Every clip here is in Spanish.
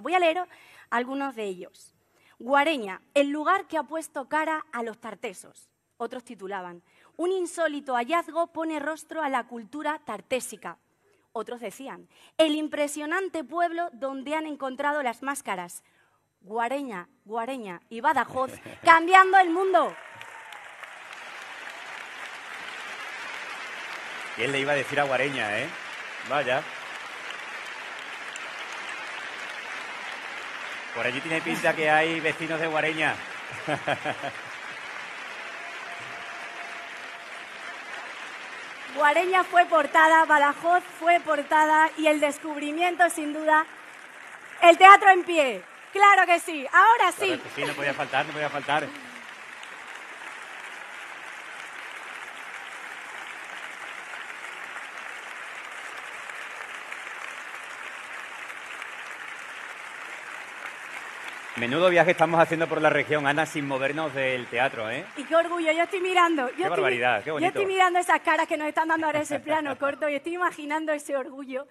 protagonistas. Voy a leer algunos de ellos. Guareña, el lugar que ha puesto cara a los tartesos. Otros titulaban, un insólito hallazgo pone rostro a la cultura tartésica. Otros decían, el impresionante pueblo donde han encontrado las máscaras. Guareña, Guareña y Badajoz, cambiando el mundo. ¿Quién le iba a decir a Guareña, eh? Vaya. Por allí tiene pinta que hay vecinos de Guareña. Guareña fue portada, Badajoz fue portada y el descubrimiento, sin duda, el teatro en pie. ¡Claro que sí! ¡Ahora sí! Claro que sí, no podía faltar, no podía faltar. Menudo viaje estamos haciendo por la región, Ana, sin movernos del teatro, ¿eh? Y qué orgullo, yo estoy mirando. Qué barbaridad, qué bonito. Yo estoy mirando esas caras que nos están dando ahora ese plano corto y estoy imaginando ese orgullo,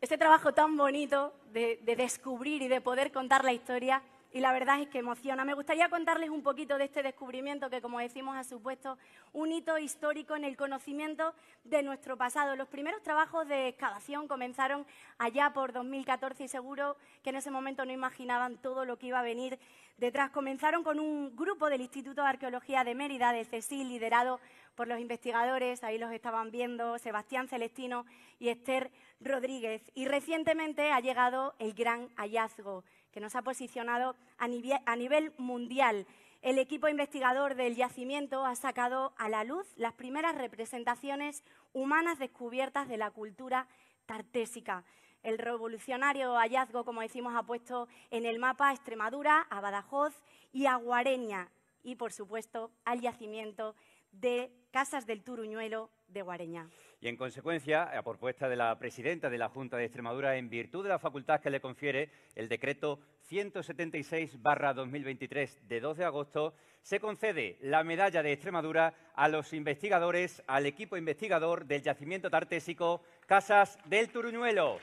ese trabajo tan bonito de descubrir y de poder contar la historia. Y la verdad es que emociona. Me gustaría contarles un poquito de este descubrimiento que, como decimos, ha supuesto un hito histórico en el conocimiento de nuestro pasado. Los primeros trabajos de excavación comenzaron allá por 2014 y seguro que en ese momento no imaginaban todo lo que iba a venir detrás. Comenzaron con un grupo del Instituto de Arqueología de Mérida, del CSIC, liderado por los investigadores, ahí los estaban viendo, Sebastián Celestino y Esther Rodríguez. Y recientemente ha llegado el gran hallazgo que nos ha posicionado a nivel mundial. El equipo investigador del yacimiento ha sacado a la luz las primeras representaciones humanas descubiertas de la cultura tartésica. El revolucionario hallazgo, como decimos, ha puesto en el mapa a Extremadura, a Badajoz y a Guareña y, por supuesto, al yacimiento de Casas del Turuñuelo de Guareña. Y, en consecuencia, a propuesta de la presidenta de la Junta de Extremadura, en virtud de la facultad que le confiere el decreto 176/2023 de 2 de agosto, se concede la medalla de Extremadura a los investigadores, al equipo investigador del yacimiento tartésico Casas del Turuñuelo.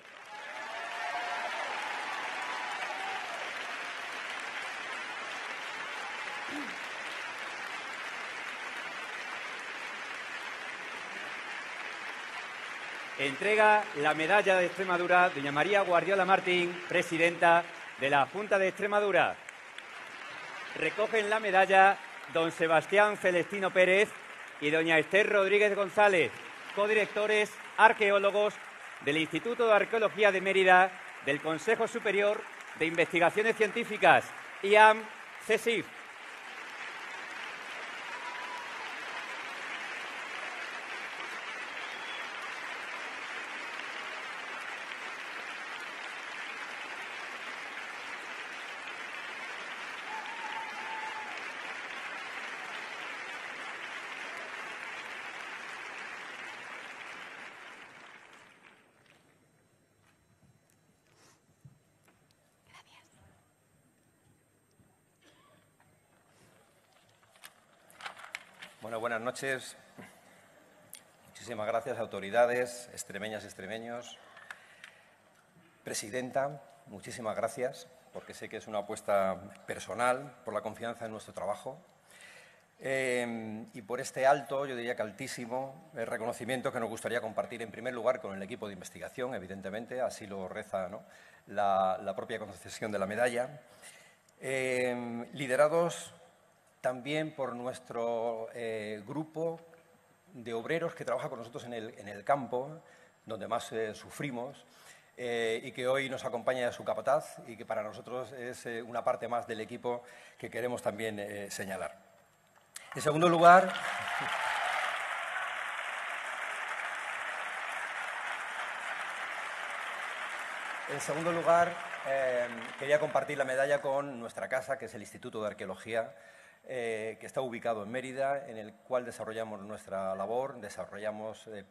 Entrega la medalla de Extremadura doña María Guardiola Martín, presidenta de la Junta de Extremadura. Recogen la medalla don Sebastián Celestino Pérez y doña Esther Rodríguez González, codirectores arqueólogos del Instituto de Arqueología de Mérida, del Consejo Superior de Investigaciones Científicas, IAM-CSIC. Bueno, buenas noches. Muchísimas gracias, autoridades, extremeñas y extremeños. Presidenta, muchísimas gracias, porque sé que es una apuesta personal, por la confianza en nuestro trabajo y por este alto, yo diría que altísimo, reconocimiento que nos gustaría compartir en primer lugar con el equipo de investigación, evidentemente, así lo reza, ¿no?, la propia concesión de la medalla, liderados también por nuestro grupo de obreros que trabaja con nosotros en el campo, donde más sufrimos, y que hoy nos acompaña su capataz y que para nosotros es una parte más del equipo que queremos también señalar. En segundo lugar, quería compartir la medalla con nuestra casa, que es el Instituto de Arqueología, que está ubicado en Mérida, en el cual desarrollamos nuestra labor,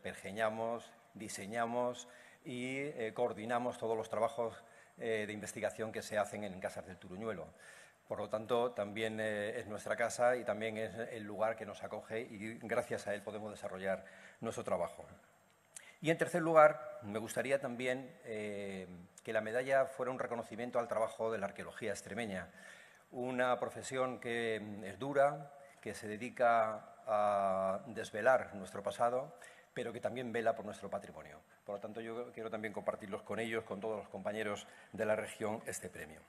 pergeñamos, diseñamos y coordinamos todos los trabajos de investigación que se hacen en Casas del Turuñuelo. Por lo tanto, también es nuestra casa y también es el lugar que nos acoge y gracias a él podemos desarrollar nuestro trabajo. Y en tercer lugar, me gustaría también que la medalla fuera un reconocimiento al trabajo de la arqueología extremeña, una profesión que es dura, que se dedica a desvelar nuestro pasado, pero que también vela por nuestro patrimonio. Por lo tanto, yo quiero también compartirlos con ellos, con todos los compañeros de la región, este premio.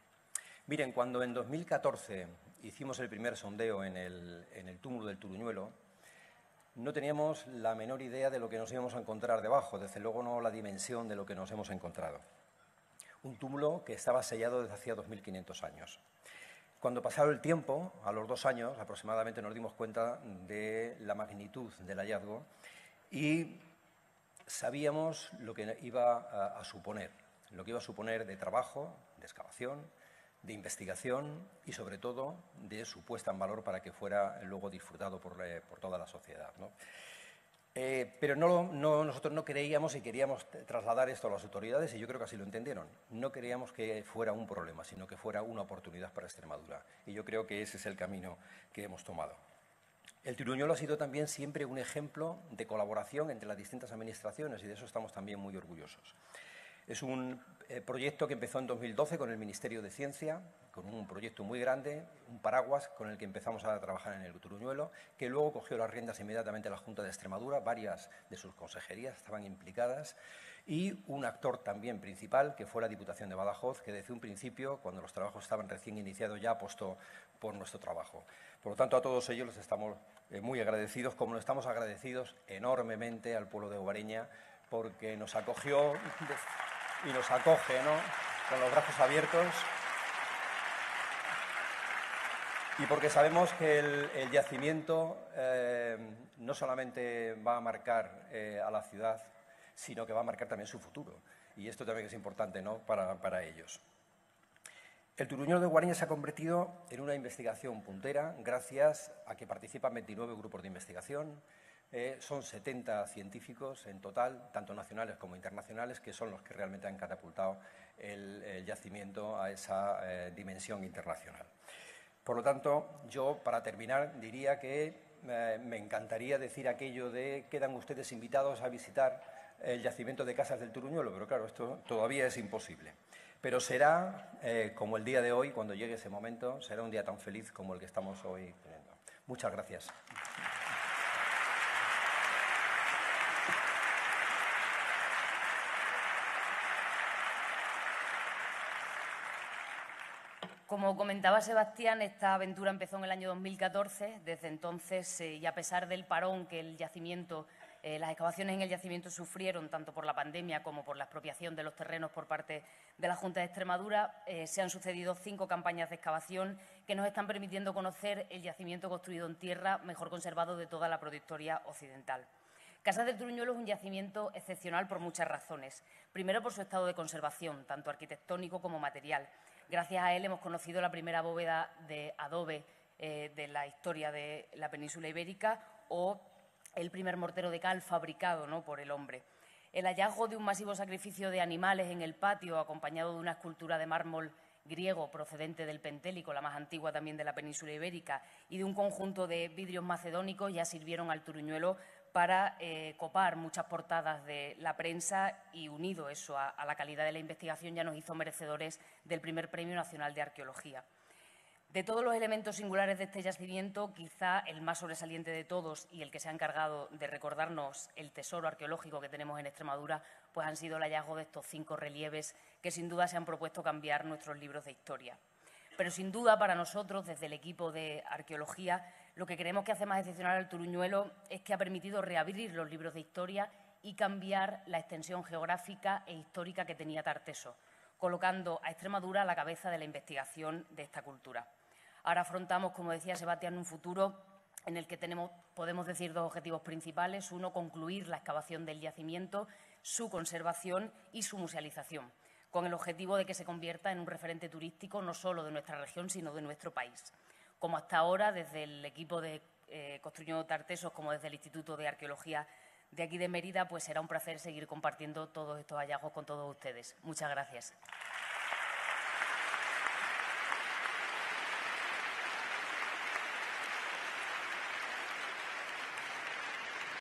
Miren, cuando en 2014 hicimos el primer sondeo en el túmulo del Turuñuelo, no teníamos la menor idea de lo que nos íbamos a encontrar debajo, desde luego no la dimensión de lo que nos hemos encontrado. Un túmulo que estaba sellado desde hacía 2500 años. Cuando pasado el tiempo, a los 2 años aproximadamente, nos dimos cuenta de la magnitud del hallazgo y sabíamos lo que iba a suponer, lo que iba a suponer de trabajo, de excavación, de investigación y, sobre todo, de su puesta en valor para que fuera luego disfrutado por toda la sociedad, ¿no? Pero nosotros no creíamos y queríamos trasladar esto a las autoridades, y yo creo que así lo entendieron. No queríamos que fuera un problema, sino que fuera una oportunidad para Extremadura. Y yo creo que ese es el camino que hemos tomado. El Turuñuelo ha sido también siempre un ejemplo de colaboración entre las distintas administraciones, y de eso estamos también muy orgullosos. Es un proyecto que empezó en 2012 con el Ministerio de Ciencia, con un proyecto muy grande, un paraguas con el que empezamos a trabajar en el Turuñuelo, que luego cogió las riendas inmediatamente la Junta de Extremadura, varias de sus consejerías estaban implicadas, y un actor también principal, que fue la Diputación de Badajoz, que desde un principio, cuando los trabajos estaban recién iniciados, ya apostó por nuestro trabajo. Por lo tanto, a todos ellos les estamos muy agradecidos, como lo estamos agradecidos enormemente al pueblo de Ovareña, porque nos acogió y nos acoge, ¿no?, con los brazos abiertos, y porque sabemos que el yacimiento no solamente va a marcar a la ciudad, sino que va a marcar también su futuro. Y esto también es importante, ¿no?, para ellos. El Turuñuelo de Ovareña se ha convertido en una investigación puntera gracias a que participan 29 grupos de investigación. Son 70 científicos en total, tanto nacionales como internacionales, que son los que realmente han catapultado el yacimiento a esa dimensión internacional. Por lo tanto, yo, para terminar, diría que me encantaría decir aquello de quedan ustedes invitados a visitar el yacimiento de Casas del Turuñuelo, pero claro, esto todavía es imposible. Pero será, como el día de hoy, cuando llegue ese momento, será un día tan feliz como el que estamos hoy teniendo. Muchas gracias. Como comentaba Sebastián, esta aventura empezó en el año 2014. Desde entonces, y a pesar del parón que el yacimiento, las excavaciones en el yacimiento sufrieron, tanto por la pandemia como por la expropiación de los terrenos por parte de la Junta de Extremadura, se han sucedido 5 campañas de excavación que nos están permitiendo conocer el yacimiento construido en tierra mejor conservado de toda la prohistoria occidental. Casas del Turuñuelo es un yacimiento excepcional por muchas razones. Primero, por su estado de conservación, tanto arquitectónico como material. Gracias a él hemos conocido la primera bóveda de adobe de la historia de la península ibérica, o el primer mortero de cal fabricado, ¿no?, por el hombre. El hallazgo de un masivo sacrificio de animales en el patio, acompañado de una escultura de mármol griego procedente del Pentélico, la más antigua también de la península ibérica, y de un conjunto de vidrios macedónicos, ya sirvieron al Turuñuelo para copar muchas portadas de la prensa, y unido eso a la calidad de la investigación ya nos hizo merecedores del primer Premio Nacional de Arqueología. De todos los elementos singulares de este yacimiento, quizá el más sobresaliente de todos y el que se ha encargado de recordarnos el tesoro arqueológico que tenemos en Extremadura, pues han sido el hallazgo de estos 5 relieves que sin duda se han propuesto cambiar nuestros libros de historia. Pero sin duda para nosotros, desde el equipo de arqueología, lo que creemos que hace más excepcional al Turuñuelo es que ha permitido reabrir los libros de historia y cambiar la extensión geográfica e histórica que tenía Tarteso, colocando a Extremadura a la cabeza de la investigación de esta cultura. Ahora afrontamos, como decía Sebastián, un futuro en el que podemos decir 2 objetivos principales. Uno, concluir la excavación del yacimiento, su conservación y su musealización, con el objetivo de que se convierta en un referente turístico no solo de nuestra región, sino de nuestro país. Como hasta ahora, desde el equipo de Construyendo Tartesos, como desde el Instituto de Arqueología de aquí de Mérida, pues será un placer seguir compartiendo todos estos hallazgos con todos ustedes. Muchas gracias.